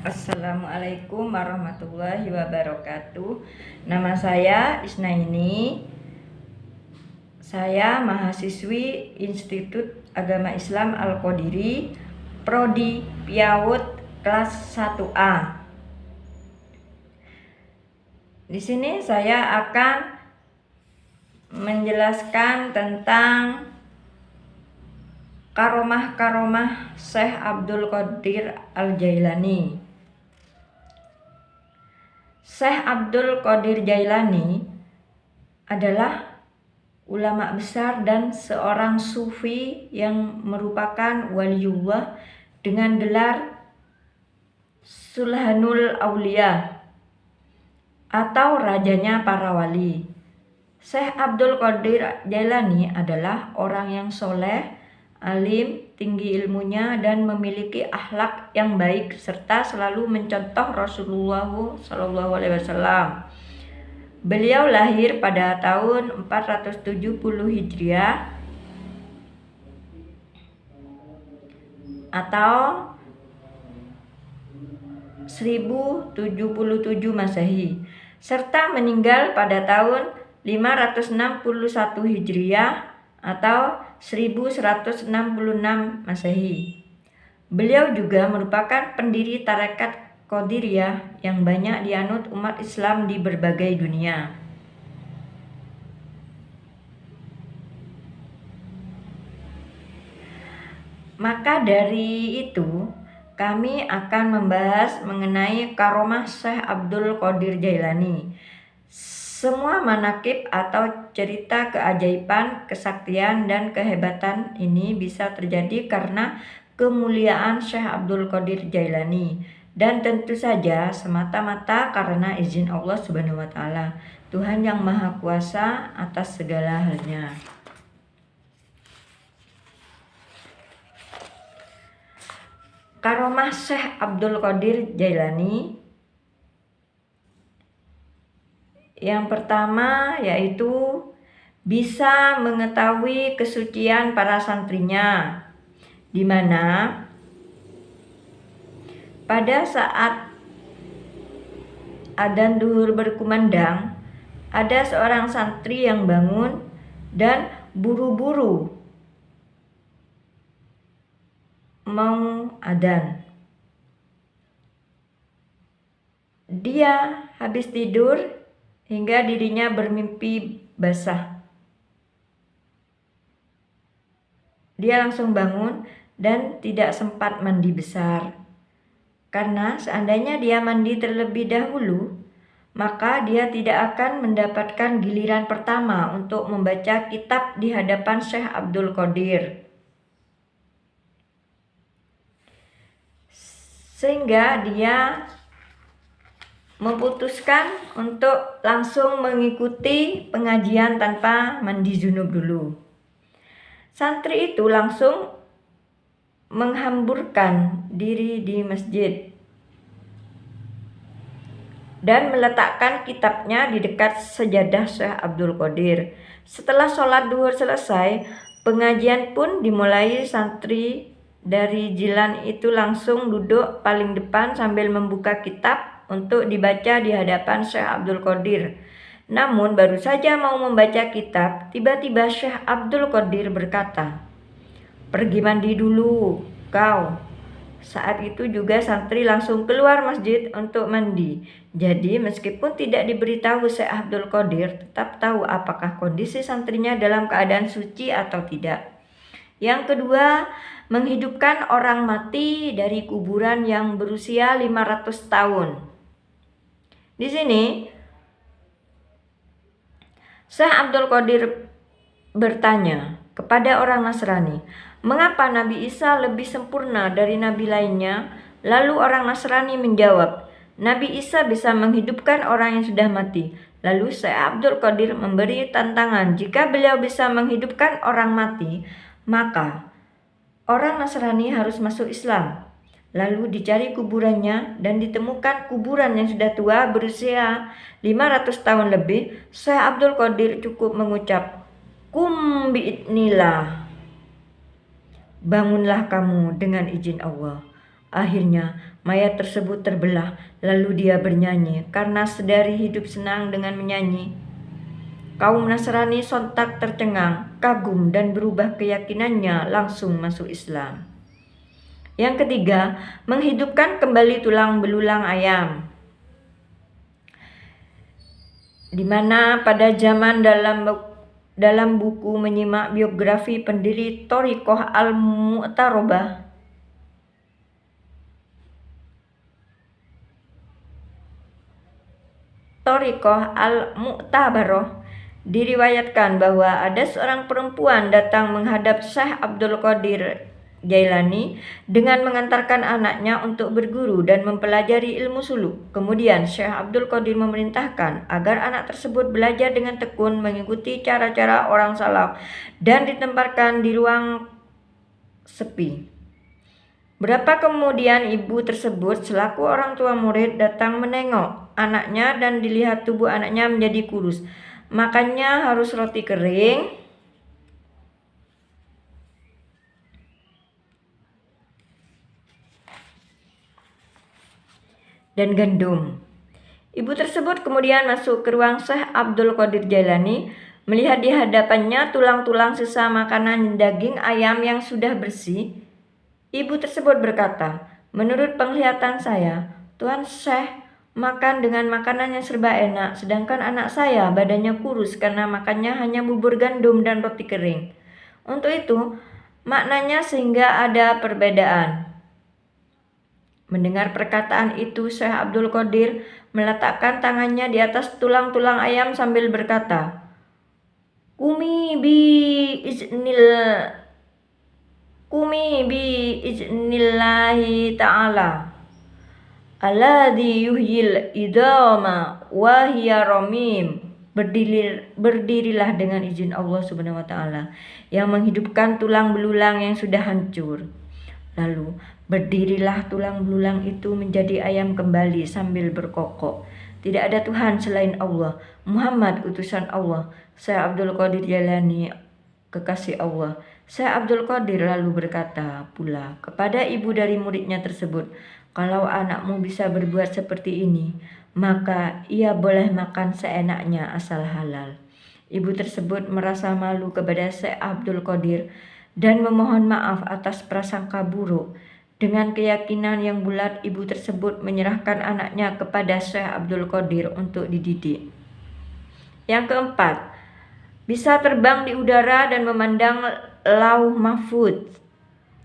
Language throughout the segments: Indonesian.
Assalamualaikum warahmatullahi wabarakatuh. Nama saya Isnaini. Saya mahasiswi Institut Agama Islam Al-Qadiri, Prodi Piawut kelas 1A. Di sini saya akan menjelaskan tentang karomah-karomah Syekh Abdul Qadir Al-Jailani. Syekh Abdul Qadir Jailani adalah ulama besar dan seorang sufi yang merupakan waliullah dengan gelar Sulhanul Aulia atau rajanya para wali. Syekh Abdul Qadir Jailani adalah orang yang soleh, alim, tinggi ilmunya, dan memiliki akhlak yang baik serta selalu mencontoh Rasulullah SAW. Beliau lahir pada tahun 470 Hijriah atau 1077 Masehi serta meninggal pada tahun 561 Hijriah atau 1166 Masehi. Beliau juga merupakan pendiri tarekat Qadiriyah yang banyak dianut umat Islam di berbagai dunia. Maka dari itu, kami akan membahas mengenai karomah Syekh Abdul Qadir Jailani. Semua manakib atau cerita keajaiban, kesaktian, dan kehebatan ini bisa terjadi karena kemuliaan Syekh Abdul Qadir Jailani, dan tentu saja semata-mata karena izin Allah Subhanahu wa Ta'ala, Tuhan yang Maha Kuasa atas segala halnya. Karomah Syekh Abdul Qadir Jailani yang pertama yaitu bisa mengetahui kesucian para santrinya, di mana pada saat adzan duhur berkumandang, ada seorang santri yang bangun dan buru-buru mau adzan. Dia habis tidur hingga dirinya bermimpi basah. Dia langsung bangun dan tidak sempat mandi besar. Karena seandainya dia mandi terlebih dahulu, maka dia tidak akan mendapatkan giliran pertama untuk membaca kitab di hadapan Syekh Abdul Qadir. Sehingga dia memutuskan untuk langsung mengikuti pengajian tanpa mandi junub dulu. Santri itu langsung menghamburkan diri di masjid dan meletakkan kitabnya di dekat sejadah Syekh Abdul Qadir. Setelah sholat duhur selesai, pengajian pun dimulai. Santri dari Jilan itu langsung duduk paling depan sambil membuka kitab untuk dibaca di hadapan Syekh Abdul Qadir. Namun baru saja mau membaca kitab, tiba-tiba Syekh Abdul Qadir berkata, "Pergi mandi dulu, kau." Saat itu juga santri langsung keluar masjid untuk mandi. Jadi meskipun tidak diberitahu, Syekh Abdul Qadir tetap tahu apakah kondisi santrinya dalam keadaan suci atau tidak. Yang kedua, menghidupkan orang mati dari kuburan yang berusia 500 tahun. Di sini Syekh Abdul Qadir bertanya kepada orang Nasrani, mengapa Nabi Isa lebih sempurna dari nabi lainnya? Lalu orang Nasrani menjawab, Nabi Isa bisa menghidupkan orang yang sudah mati. Lalu Syekh Abdul Qadir memberi tantangan, jika beliau bisa menghidupkan orang mati, maka orang Nasrani harus masuk Islam. Lalu dicari kuburannya dan ditemukan kuburan yang sudah tua berusia 500 tahun lebih. Syekh Abdul Qadir cukup mengucap, "Kum bi'idnillah." Bangunlah kamu dengan izin Allah. Akhirnya Mayat tersebut terbelah, lalu dia bernyanyi, karena sedari hidup senang dengan menyanyi. Kaum Nasrani sontak tercengang, kagum, dan berubah keyakinannya langsung masuk Islam. Yang ketiga, menghidupkan kembali tulang belulang ayam. Di mana pada zaman dalam buku menyimak biografi pendiri Thariqah Al-Mu'tarobah, Thariqah Al-Mu'tabaroh, diriwayatkan bahwa ada seorang perempuan datang menghadap Syekh Abdul Qadir Jailani dengan mengantarkan anaknya untuk berguru dan mempelajari ilmu suluk. Kemudian Syekh Abdul Qadir memerintahkan agar anak tersebut belajar dengan tekun mengikuti cara-cara orang salaf dan ditempatkan di ruang sepi. Berapa kemudian ibu tersebut selaku orang tua murid datang menengok anaknya dan dilihat tubuh anaknya menjadi kurus. Makannya harus roti kering dan gandum. Ibu tersebut kemudian masuk ke ruang Syekh Abdul Qadir Jailani, melihat di hadapannya tulang-tulang sisa makanan daging ayam yang sudah bersih. Ibu tersebut berkata, "Menurut penglihatan saya, Tuan Syekh makan dengan makanan yang serba enak, sedangkan anak saya badannya kurus karena makannya hanya bubur gandum dan roti kering. Untuk itu, maknanya sehingga ada perbedaan." Mendengar perkataan itu, Syekh Abdul Qadir meletakkan tangannya di atas tulang-tulang ayam sambil berkata, Kumi bi iznillahi ta'ala alladhi yuhyil idama wa hiya ramim. Berdirilah dengan izin Allah Subhanahu wa taala yang menghidupkan tulang belulang yang sudah hancur. Lalu berdirilah tulang belulang itu menjadi ayam kembali sambil berkokok. Tidak ada Tuhan selain Allah. Muhammad utusan Allah. Syekh Abdul Qadir Jailani kekasih Allah. Syekh Abdul Qadir lalu berkata pula kepada ibu dari muridnya tersebut, "Kalau anakmu bisa berbuat seperti ini, maka ia boleh makan seenaknya asal halal." Ibu tersebut merasa malu kepada Syekh Abdul Qadir dan memohon maaf atas prasangka buruk. Dengan keyakinan yang bulat, ibu tersebut menyerahkan anaknya kepada Syekh Abdul Qadir untuk dididik. Yang keempat, bisa terbang di udara dan memandang Lauh Mahfudz.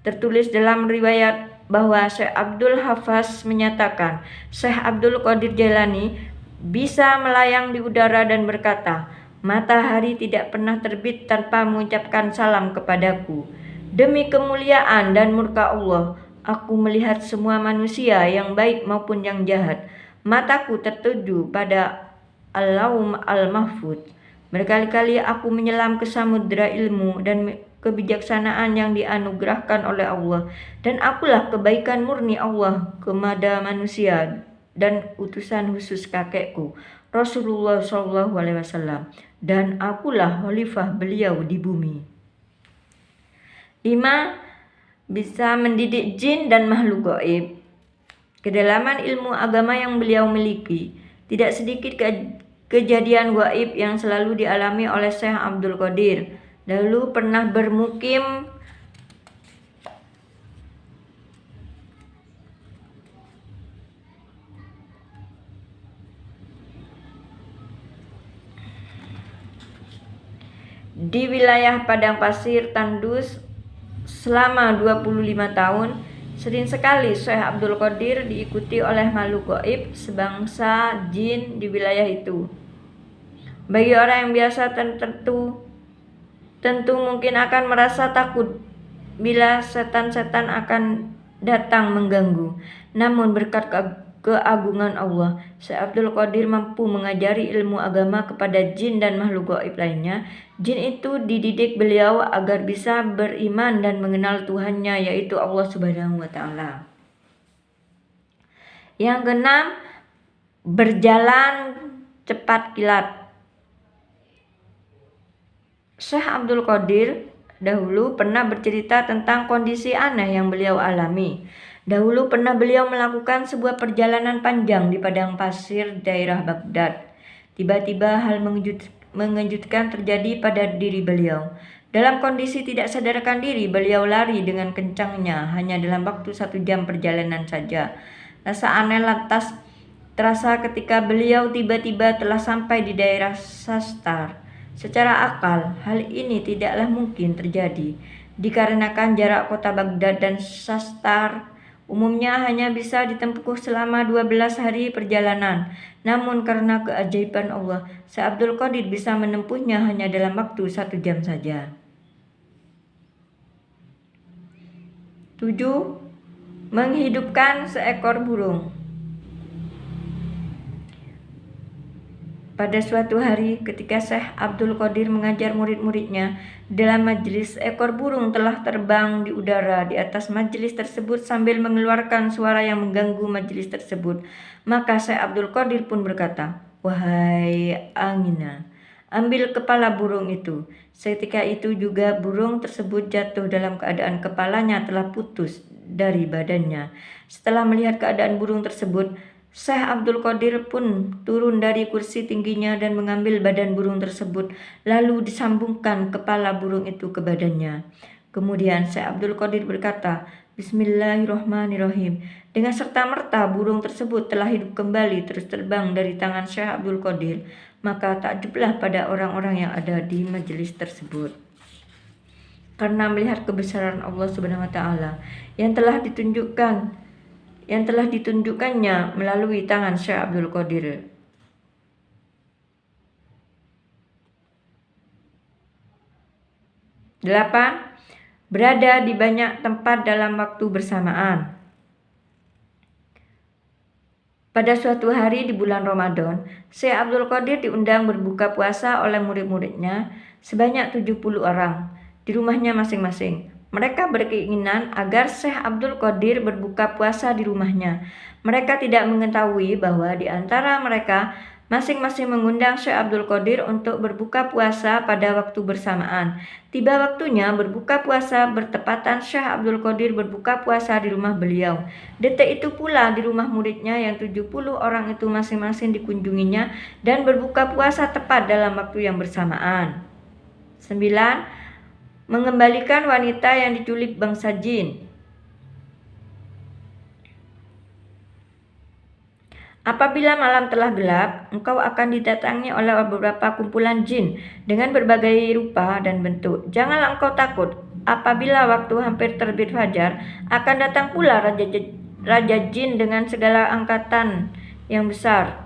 Tertulis dalam riwayat bahwa Syekh Abdul Hafaz menyatakan Syekh Abdul Qadir Jailani bisa melayang di udara dan berkata, "Matahari tidak pernah terbit tanpa mengucapkan salam kepadaku. Demi kemuliaan dan murka Allah, aku melihat semua manusia yang baik maupun yang jahat. Mataku tertuju pada Al-Laum Al-Mahfudz. Berkali-kali aku menyelam ke samudera ilmu dan kebijaksanaan yang dianugerahkan oleh Allah, dan akulah kebaikan murni Allah kepada manusia dan utusan khusus kakekku Rasulullah SAW, dan akulah khalifah beliau di bumi." 5. Bisa mendidik jin dan makhluk gaib. Kedalaman ilmu agama yang beliau miliki, tidak sedikit kejadian gaib yang selalu dialami oleh Syekh Abdul Qadir. Dahulu pernah bermukim di wilayah padang pasir tandus selama 25 tahun. Sering sekali Syekh Abdul Qadir diikuti oleh makhluk gaib sebangsa jin di wilayah itu. Bagi orang yang biasa tentu mungkin akan merasa takut bila setan-setan akan datang mengganggu. Namun berkat keagungan Allah, Syekh Abdul Qadir mampu mengajari ilmu agama kepada jin dan makhluk gaib lainnya. Jin itu dididik beliau agar bisa beriman dan mengenal Tuhannya, yaitu Allah Subhanahu wa taala. Yang keenam, berjalan cepat kilat. Syekh Abdul Qadir dahulu pernah bercerita tentang kondisi aneh yang beliau alami. Dahulu pernah beliau melakukan sebuah perjalanan panjang di padang pasir daerah Baghdad. Tiba-tiba hal mengejutkan terjadi pada diri beliau. Dalam kondisi tidak sadarkan diri, beliau lari dengan kencangnya hanya dalam waktu 1 jam perjalanan saja. Rasa aneh lantas terasa ketika beliau tiba-tiba telah sampai di daerah Sastar. Secara akal, hal ini tidaklah mungkin terjadi, dikarenakan jarak kota Baghdad dan Sastar umumnya hanya bisa ditempuh selama 12 hari perjalanan. Namun karena keajaiban Allah, Syekh Abdul Qadir bisa menempuhnya hanya dalam waktu 1 jam saja. 7. Menghidupkan seekor burung. Pada suatu hari ketika Syekh Abdul Qadir mengajar murid-muridnya, dalam majelis seekor burung telah terbang di udara di atas majelis tersebut sambil mengeluarkan suara yang mengganggu majelis tersebut. Maka Syekh Abdul Qadir pun berkata, "Wahai Angina, ambil kepala burung itu." Seketika itu juga burung tersebut jatuh dalam keadaan kepalanya telah putus dari badannya. Setelah melihat keadaan burung tersebut, Syekh Abdul Qadir pun turun dari kursi tingginya dan mengambil badan burung tersebut, lalu disambungkan kepala burung itu ke badannya. Kemudian Syekh Abdul Qadir berkata, "Bismillahirrahmanirrahim." Dengan serta-merta burung tersebut telah hidup kembali terus terbang dari tangan Syekh Abdul Qadir. Maka takjublah pada orang-orang yang ada di majelis tersebut, karena melihat kebesaran Allah Subhanahu wa taala yang telah ditunjukkannya melalui tangan Syekh Abdul Qadir. 8. Berada di banyak tempat dalam waktu bersamaan. Pada suatu hari di bulan Ramadan, Syekh Abdul Qadir diundang berbuka puasa oleh murid-muridnya sebanyak 70 orang di rumahnya masing-masing. Mereka berkeinginan agar Syekh Abdul Qadir berbuka puasa di rumahnya. Mereka tidak mengetahui bahwa di antara mereka masing-masing mengundang Syekh Abdul Qadir untuk berbuka puasa pada waktu bersamaan. Tiba waktunya berbuka puasa bertepatan Syekh Abdul Qadir berbuka puasa di rumah beliau. Detik itu pula di rumah muridnya yang 70 orang itu masing-masing dikunjunginya dan berbuka puasa tepat dalam waktu yang bersamaan. 9. Mengembalikan wanita yang diculik bangsa jin. Apabila malam telah gelap, engkau akan didatangi oleh beberapa kumpulan jin dengan berbagai rupa dan bentuk. Janganlah engkau takut. Apabila waktu hampir terbit fajar, akan datang pula raja jin dengan segala angkatan yang besar.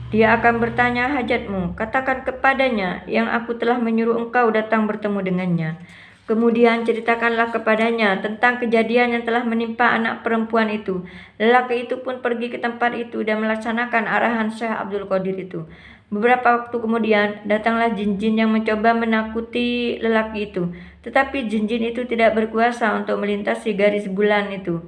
Dia akan bertanya hajatmu. Katakan kepadanya yang aku telah menyuruh engkau datang bertemu dengannya. Kemudian ceritakanlah kepadanya tentang kejadian yang telah menimpa anak perempuan itu. Lelaki itu pun pergi ke tempat itu dan melaksanakan arahan Syekh Abdul Qadir itu. Beberapa waktu kemudian datanglah jin-jin yang mencoba menakuti lelaki itu. Tetapi jin-jin itu tidak berkuasa untuk melintasi garis bulan itu.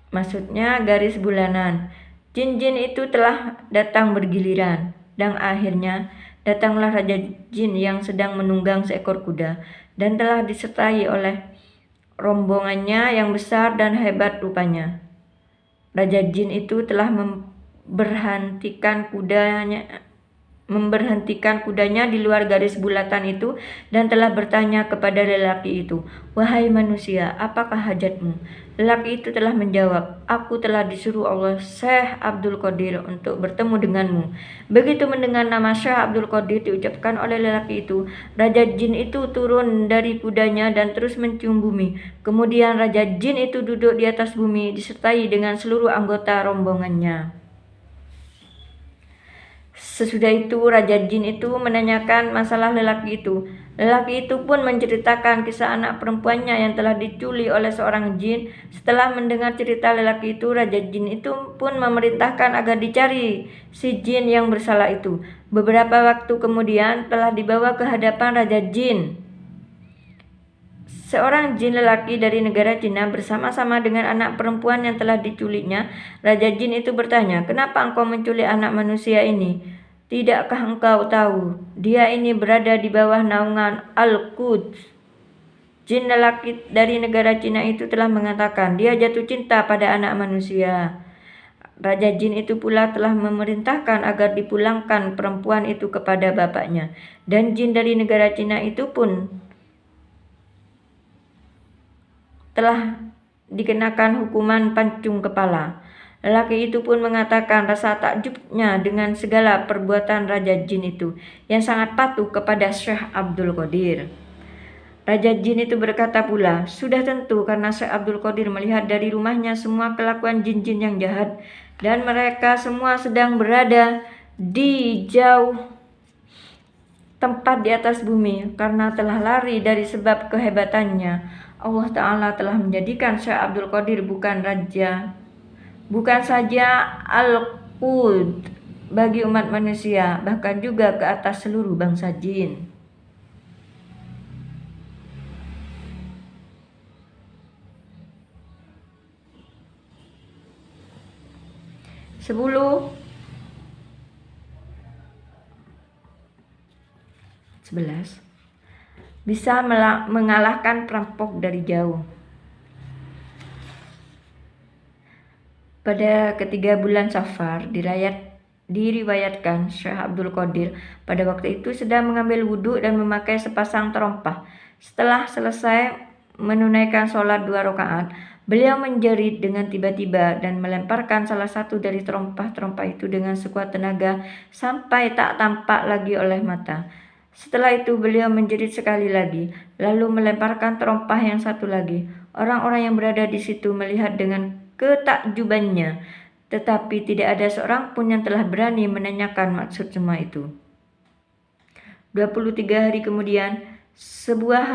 Maksudnya garis bulanan. Jin-jin itu telah datang bergiliran dan akhirnya datanglah Raja Jin yang sedang menunggang seekor kuda dan telah disertai oleh rombongannya yang besar dan hebat rupanya. Raja Jin itu telah memberhentikan kudanya di luar garis bulatan itu dan telah bertanya kepada lelaki itu, "Wahai manusia, apakah hajatmu?" Lelaki itu telah menjawab, "Aku telah disuruh Allah Syekh Abdul Qadir untuk bertemu denganmu." Begitu mendengar nama Syekh Abdul Qadir diucapkan oleh lelaki itu, Raja Jin itu turun dari kudanya dan terus mencium bumi. Kemudian Raja Jin itu duduk di atas bumi disertai dengan seluruh anggota rombongannya. Sesudah itu Raja Jin itu menanyakan masalah lelaki itu. Lelaki itu pun menceritakan kisah anak perempuannya yang telah diculik oleh seorang jin. Setelah mendengar cerita lelaki itu, Raja Jin itu pun memerintahkan agar dicari si jin yang bersalah itu. Beberapa waktu kemudian telah dibawa ke hadapan Raja Jin seorang jin lelaki dari negara Cina bersama-sama dengan anak perempuan yang telah diculiknya. Raja Jin itu bertanya, "Kenapa engkau menculik anak manusia ini? Tidakkah engkau tahu dia ini berada di bawah naungan Al-Quds?" Jin lelaki dari negara Cina itu telah mengatakan dia jatuh cinta pada anak manusia. Raja Jin itu pula telah memerintahkan agar dipulangkan perempuan itu kepada bapaknya. Dan jin dari negara Cina itu pun telah dikenakan hukuman pancung kepala. Lelaki itu pun mengatakan rasa takjubnya dengan segala perbuatan Raja Jin itu yang sangat patuh kepada Syekh Abdul Qadir. Raja Jin itu berkata pula, sudah tentu karena Syekh Abdul Qadir melihat dari rumahnya semua kelakuan jin-jin yang jahat dan mereka semua sedang berada di jauh tempat di atas bumi karena telah lari dari sebab kehebatannya. Allah Ta'ala telah menjadikan Syekh Abdul Qadir bukan saja Al-Qud bagi umat manusia, bahkan juga ke atas seluruh bangsa jin. Sepuluh 11 bisa mengalahkan perampok dari jauh. Pada ketiga bulan Safar diriwayatkan Syekh Abdul Qadir pada waktu itu sedang mengambil wudhu dan memakai sepasang terompah. Setelah selesai menunaikan sholat 2 rakaat, beliau menjerit dengan tiba-tiba dan melemparkan salah satu dari terompah-terompah itu dengan sekuat tenaga sampai tak tampak lagi oleh mata. Setelah itu beliau menjerit sekali lagi, lalu melemparkan terompah yang satu lagi. Orang-orang yang berada di situ melihat dengan ketakjubannya, tetapi tidak ada seorang pun yang telah berani menanyakan maksud semua itu. 23 hari kemudian, sebuah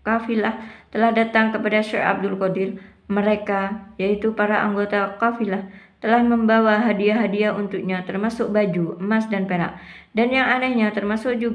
kafilah telah datang kepada Syekh Abdul Qadir. Mereka, yaitu para anggota kafilah, telah membawa hadiah-hadiah untuknya termasuk baju, emas dan perak. Dan yang anehnya termasuk juga